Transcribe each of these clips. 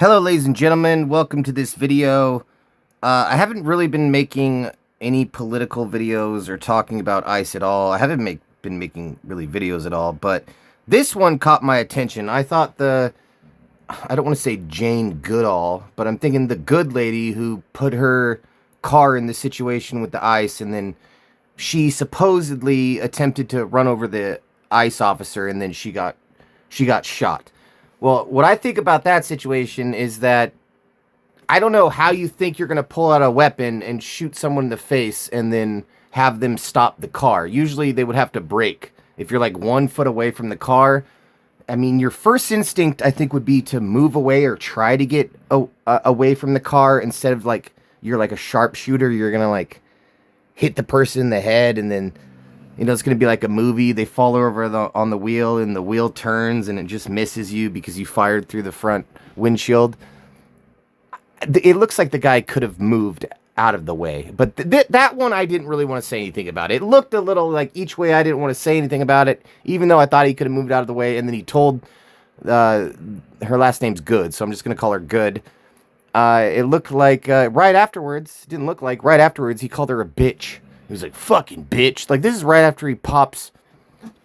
Hello, ladies and gentlemen. Welcome to this video. I haven't really been making any political videos or talking about ICE at all. I haven't been making really videos at all, but this one caught my attention. I thought I don't want to say Jane Goodall, but I'm thinking the good lady who put her car in the situation with the ICE, and then she supposedly attempted to run over the ICE officer, and then she got shot. Well, what I think about that situation is that I don't know how you think you're going to pull out a weapon and shoot someone in the face and then have them stop the car. Usually they would have to brake. If you're like 1 foot away from the car, I mean, your first instinct, I think, would be to move away or try to get away from the car instead of like you're like a sharpshooter. You're going to like hit the person in the head, and then it's going to be like a movie. They fall over on the wheel, and the wheel turns, and it just misses you because you fired through the front windshield. It looks like the guy could have moved out of the way. But that one, I didn't really want to say anything about. It looked a little like each way I didn't want to say anything about it, even though I thought he could have moved out of the way. And then he told, her last name's Good, so I'm just going to call her Good. It looked like right afterwards, he called her a bitch. He was like, fucking bitch. Like, this is right after he pops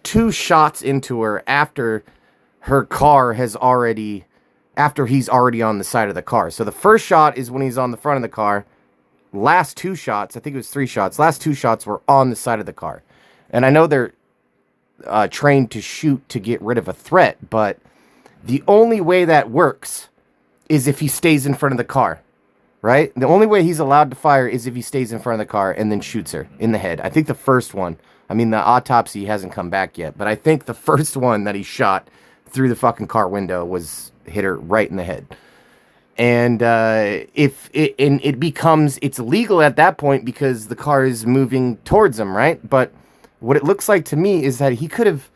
2 shots into her after her car after he's already on the side of the car. So the first shot is when he's on the front of the car. Last 2 shots, I think it was 3 shots. Last 2 shots were on the side of the car. And I know they're trained to shoot to get rid of a threat, but the only way that works is if he stays in front of the car. Right? The only way he's allowed to fire is if he stays in front of the car and then shoots her in the head. I think the first one, I mean, the autopsy hasn't come back yet, but I think the first one that he shot through the fucking car window hit her right in the head. And it's illegal at that point because the car is moving towards him, right? But what it looks like to me is that he could have,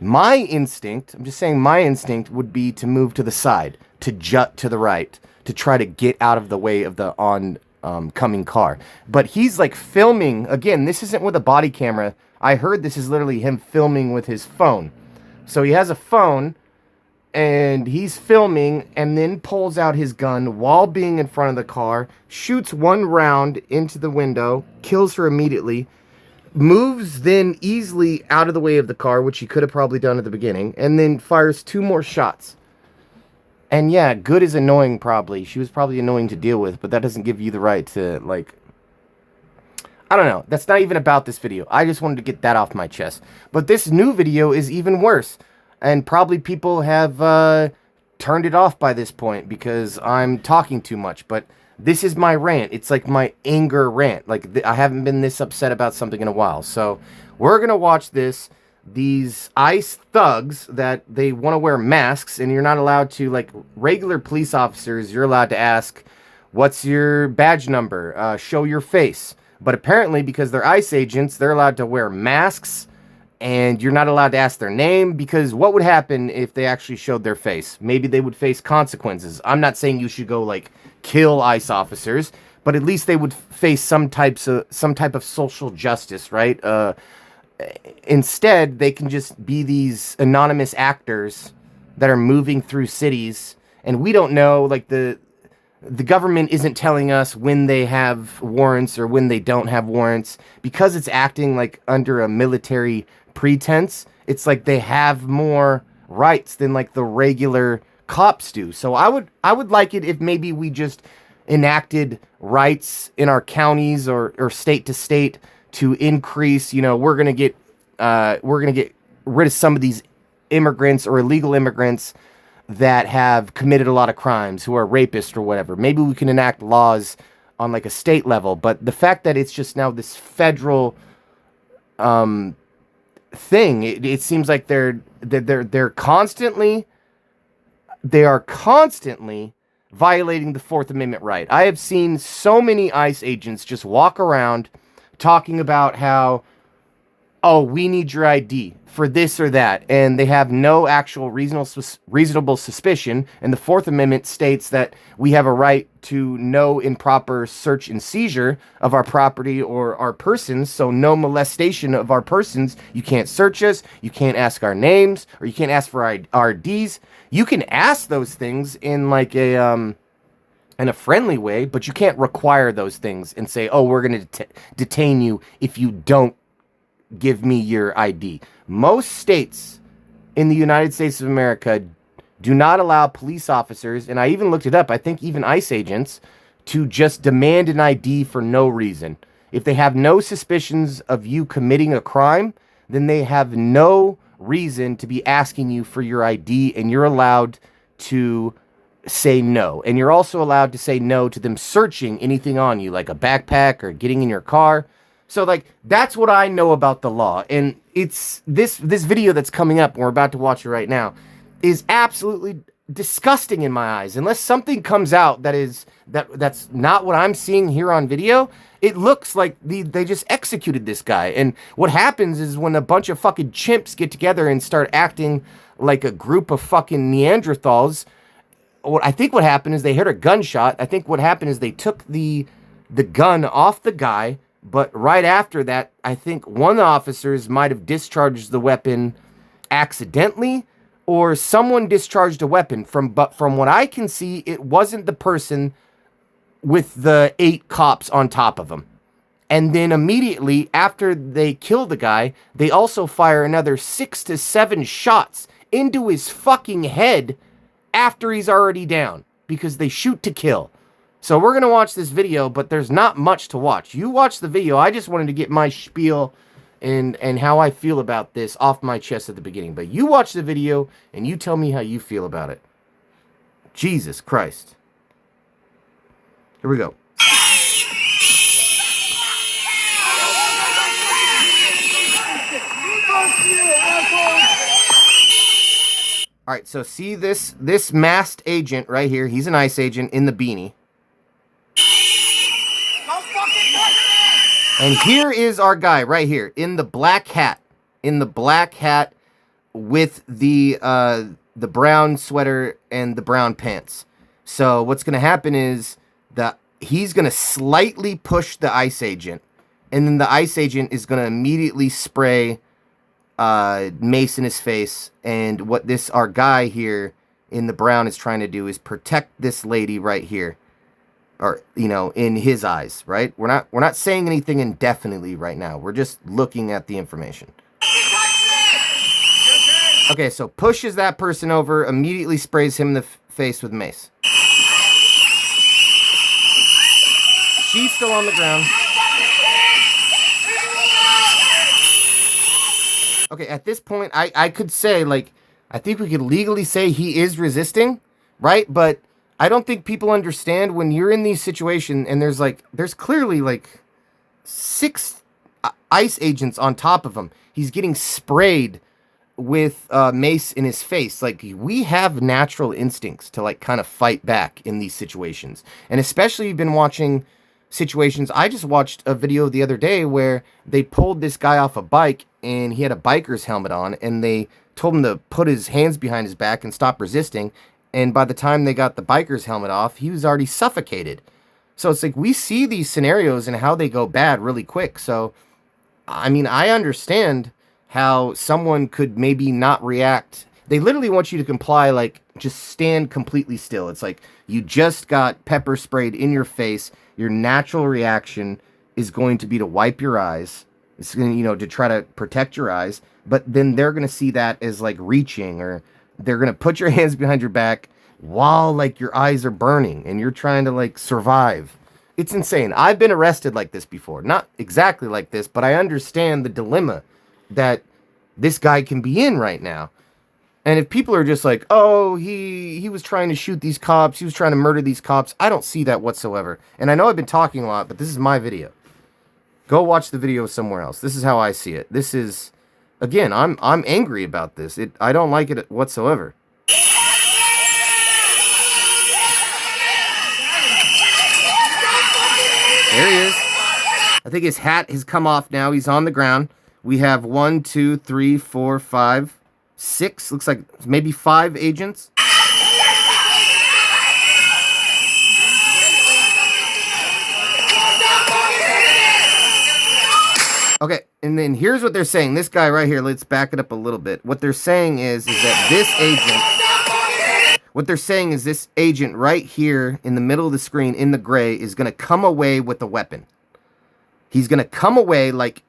my instinct would be to move to the side, to jut to the right, to try to get out of the way of the oncoming car. But he's like filming. Again, this isn't with a body camera. I heard this is literally him filming with his phone. So he has a phone and he's filming and then pulls out his gun while being in front of the car, shoots 1 round into the window, kills her immediately, moves then easily out of the way of the car, which he could have probably done at the beginning, and then fires 2 more shots. And yeah, Good is annoying probably. She was probably annoying to deal with, but that doesn't give you the right to, like... I don't know. That's not even about this video. I just wanted to get that off my chest. But this new video is even worse. And probably people have turned it off by this point because I'm talking too much. But this is my rant. It's like my anger rant. Like, I haven't been this upset about something in a while. So, we're going to watch this. These ICE thugs that they want to wear masks, and you're not allowed to, like regular police officers, you're allowed to ask, what's your badge number? Show your face. But apparently, because they're ICE agents, they're allowed to wear masks, and you're not allowed to ask their name, because what would happen if they actually showed their face? Maybe they would face consequences. I'm not saying you should go, like, kill ICE officers, but at least they would face some type of social justice, right? Instead, they can just be these anonymous actors that are moving through cities, and we don't know, like, the government isn't telling us when they have warrants or when they don't have warrants, because it's acting like under a military pretense. It's like they have more rights than like the regular cops do. So I would like it if maybe we just enacted rights in our counties or state to state to increase, we're going to get rid of some of these immigrants or illegal immigrants that have committed a lot of crimes, who are rapists or whatever. Maybe we can enact laws on like a state level, but the fact that it's just now this federal thing, it seems like they are constantly violating the 4th Amendment right. I have seen so many ICE agents just walk around talking about how oh, we need your ID for this or that, and they have no actual reasonable suspicion. And the Fourth Amendment states that we have a right to no improper search and seizure of our property or our persons, so no molestation of our persons. You can't search us, you can't ask our names, or you can't ask for our IDs. You can ask those things in like a friendly way, but you can't require those things and say, oh, we're going to detain you if you don't give me your ID. Most states in the United States of America do not allow police officers, and I even looked it up, I think even ICE agents, to just demand an ID for no reason. If they have no suspicions of you committing a crime, then they have no reason to be asking you for your ID, and you're allowed to say no. And you're also allowed to say no to them searching anything on you, like a backpack or getting in your car. So, like, that's what I know about the law. And it's this video that's coming up, and we're about to watch it right now, is absolutely disgusting in my eyes. Unless something comes out that's not what I'm seeing here on video, it looks like they just executed this guy. And what happens is when a bunch of fucking chimps get together and start acting like a group of fucking Neanderthals, I think what happened is they heard a gunshot. I think what happened is they took the gun off the guy, but right after that, I think one of the officers might have discharged the weapon accidentally, or someone discharged a weapon but from what I can see, it wasn't the person with the 8 cops on top of him. And then immediately after they kill the guy, they also fire another 6 to 7 shots into his fucking head after he's already down, because they shoot to kill. So we're going to watch this video, but there's not much to watch. You watch the video. I just wanted to get my spiel and how I feel about this off my chest at the beginning. But you watch the video, and you tell me how you feel about it. Jesus Christ. Here we go. All right, so see this masked agent right here. He's an ICE agent in the beanie. And here is our guy right here in the black hat. In the black hat with the brown sweater and the brown pants. So what's going to happen is that he's going to slightly push the ICE agent. And then the ICE agent is going to immediately spray mace in his face. And what our guy here in the brown is trying to do is protect this lady right here. Or, you know, in his eyes, right? We're not saying anything indefinitely right now. We're just looking at the information. Okay, so pushes that person over, immediately sprays him in the face with mace. She's still on the ground. Okay, at this point, I could say, like, I think we could legally say he is resisting, right? But I don't think people understand when you're in these situations and there's clearly like 6 ICE agents on top of him. He's getting sprayed with mace in his face. Like, we have natural instincts to like kind of fight back in these situations. And especially you've been watching situations. I just watched a video the other day where they pulled this guy off a bike and he had a biker's helmet on, and they told him to put his hands behind his back and stop resisting. And by the time they got the biker's helmet off, he was already suffocated. So it's like we see these scenarios and how they go bad really quick. So, I mean, I understand how someone could maybe not react. They literally want you to comply, like, just stand completely still. It's like you just got pepper sprayed in your face. Your natural reaction is going to be to wipe your eyes. It's going to, you know, to try to protect your eyes. But then they're going to see that as, like, reaching, or they're going to put your hands behind your back while, like, your eyes are burning and you're trying to, like, survive. It's insane. I've been arrested like this before. Not exactly like this, but I understand the dilemma that this guy can be in right now. And if people are just like, oh, he was trying to shoot these cops, he was trying to murder these cops, I don't see that whatsoever. And I know I've been talking a lot, but this is my video. Go watch the video somewhere else. This is how I see it. This is... Again, I'm angry about this. I don't like it whatsoever. There he is. I think his hat has come off now. He's on the ground. We have 1, 2, 3, 4, 5, 6. Looks like maybe 5 agents. Okay, and then here's what they're saying. This guy right here, let's back it up a little bit. What they're saying is that this agent, what they're saying is this agent right here in the middle of the screen in the gray is going to come away with a weapon. He's going to come away like,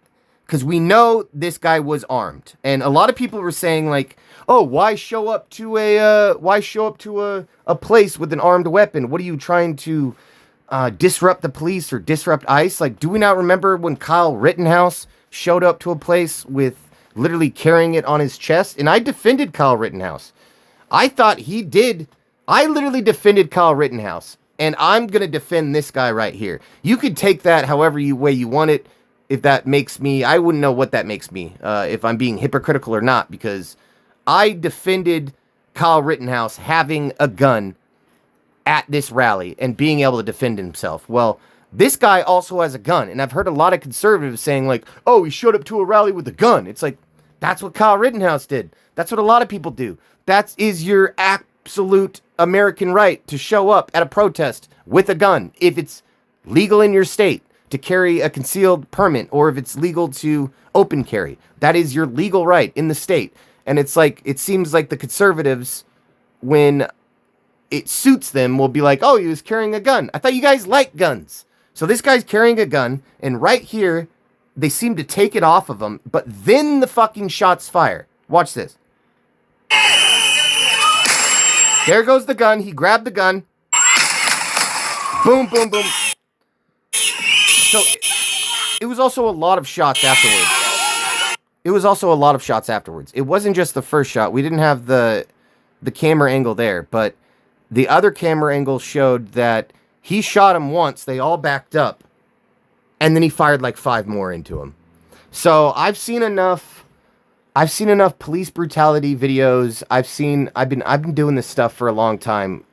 because we know this guy was armed. And a lot of people were saying like, oh, why show up to a place with an armed weapon? What are you trying to disrupt the police or disrupt ICE? Like, do we not remember when Kyle Rittenhouse showed up to a place with literally carrying it on his chest? And I defended Kyle Rittenhouse. I thought he did. I literally defended Kyle Rittenhouse. And I'm going to defend this guy right here. You could take that however way you want it. If that makes me, I wouldn't know what that makes me, if I'm being hypocritical or not, because I defended Kyle Rittenhouse having a gun at this rally and being able to defend himself. Well, this guy also has a gun, and I've heard a lot of conservatives saying like, oh, he showed up to a rally with a gun. It's like, that's what Kyle Rittenhouse did. That's what a lot of people do. That is your absolute American right to show up at a protest with a gun if it's legal in your state to carry a concealed permit, or if it's legal to open carry. That is your legal right in the state. And it's like, it seems like the conservatives, when it suits them, will be like, oh, he was carrying a gun. I thought you guys like guns. So this guy's carrying a gun, and right here, they seem to take it off of him, but then the fucking shots fire. Watch this. There goes the gun. He grabbed the gun. Boom, boom, boom. So it was also a lot of shots afterwards. It wasn't just the first shot. We didn't have the camera angle there, but the other camera angle showed that he shot him once. They all backed up, and then he fired like 5 more into him. So I've seen enough police brutality videos. I've been doing this stuff for a long time,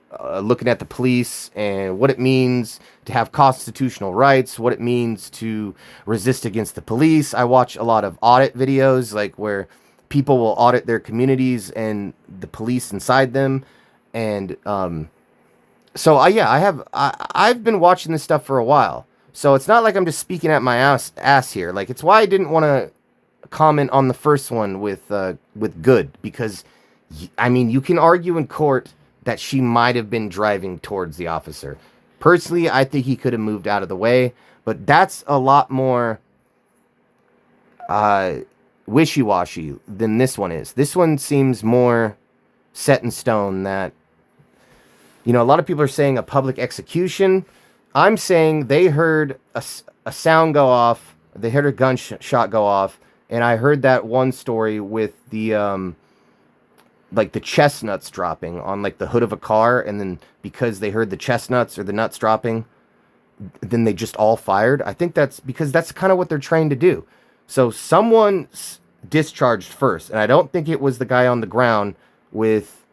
looking at the police and what it means to have constitutional rights, what it means to resist against the police. I watch a lot of audit videos, like where people will audit their communities and the police inside them. And so I've been watching this stuff for a while. So it's not like I'm just speaking at my ass here. Like, it's why I didn't want to comment on the first one with Good, because I mean, you can argue in court that she might have been driving towards the officer. Personally, I think he could have moved out of the way, but that's a lot more wishy-washy than this one is. This one seems more set in stone that, you know, a lot of people are saying a public execution. I'm saying they heard a sound go off, they heard a gunshot go off, and I heard that one story with the like the chestnuts dropping on like the hood of a car, and then because they heard the chestnuts or the nuts dropping, then they just all fired. I think that's because that's kind of what they're trained to do. So someone discharged first, and I don't think it was the guy on the ground with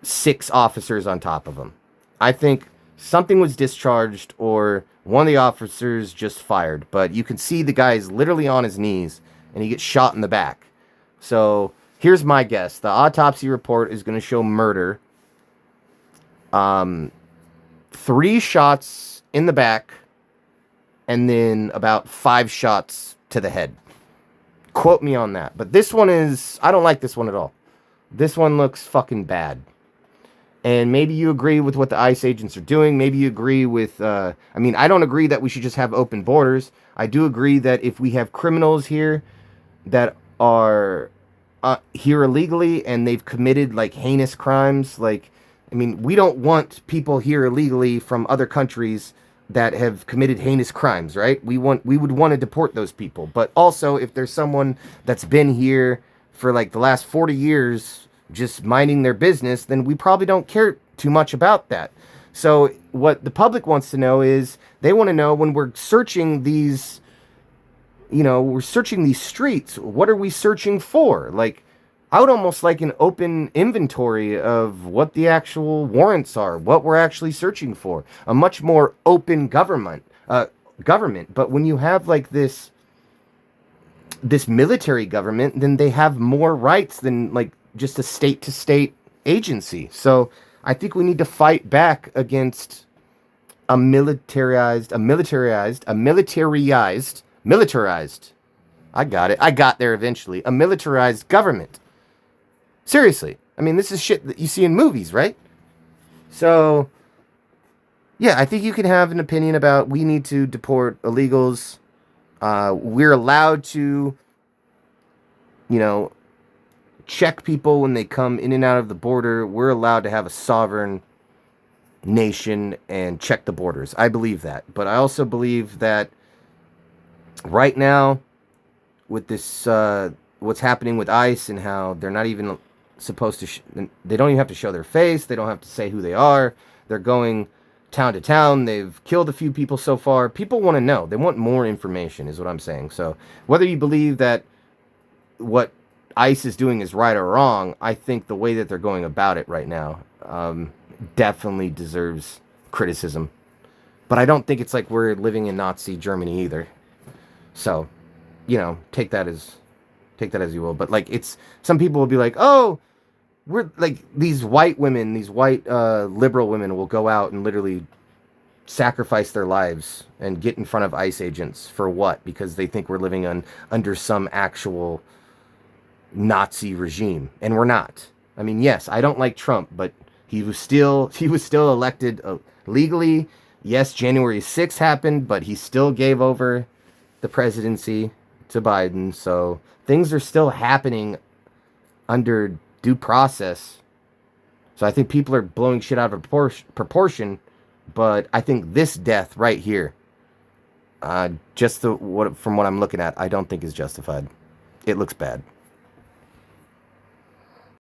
6 officers on top of him. I think something was discharged, or one of the officers just fired. But you can see the guy's literally on his knees, and he gets shot in the back. So here's my guess. The autopsy report is going to show murder. 3 shots in the back, and then about 5 shots to the head. Quote me on that. But this one is, I don't like this one at all. This one looks fucking bad. And maybe you agree with what the ICE agents are doing. Maybe you agree with, I mean, I don't agree that we should just have open borders. I do agree that if we have criminals here that are here illegally and they've committed like heinous crimes, like, I mean, we don't want people here illegally from other countries that have committed heinous crimes, right? We would want to deport those people. But also, if there's someone that's been here for like the last 40 years just minding their business, then we probably don't care too much about that. So what the public wants to know is, they want to know when we're searching these, you know, we're searching these streets, what are we searching for? Like, I would almost like an open inventory of what the actual warrants are, what we're actually searching for. A much more open government. But when you have like this this military government, then they have more rights than like just a state to state agency. So I think we need to fight back against militarized. I got it. I got there eventually. A militarized government. Seriously. I mean, this is shit that you see in movies, right? So, yeah, I think you can have an opinion about we need to deport illegals. We're allowed to, you know, check people when they come in and out of the border. We're allowed to have a sovereign nation and check the borders. I believe that. But I also believe that right now, with this, what's happening with ICE and how they're not even supposed to, they don't even have to show their face. They don't have to say who they are. They're going town to town. They've killed a few people so far. People want to know. They want more information, is what I'm saying. So whether you believe that what ICE is doing is right or wrong, I think the way that they're going about it right now definitely deserves criticism. But I don't think it's like we're living in Nazi Germany either. So, you know, take that as you will. But like, it's, some people will be like, oh, we're like, these white women, these white liberal women will go out and literally sacrifice their lives and get in front of ICE agents for what? Because they think we're living under some actual Nazi regime, and we're not. I mean, yes, I don't like Trump, but he was still elected legally. Yes, January 6th happened, but he still gave over the presidency to Biden. So things are still happening under due process. So I think people are blowing shit out of proportion, but I think this death right here, from what I'm looking at, I don't think is justified. It looks bad.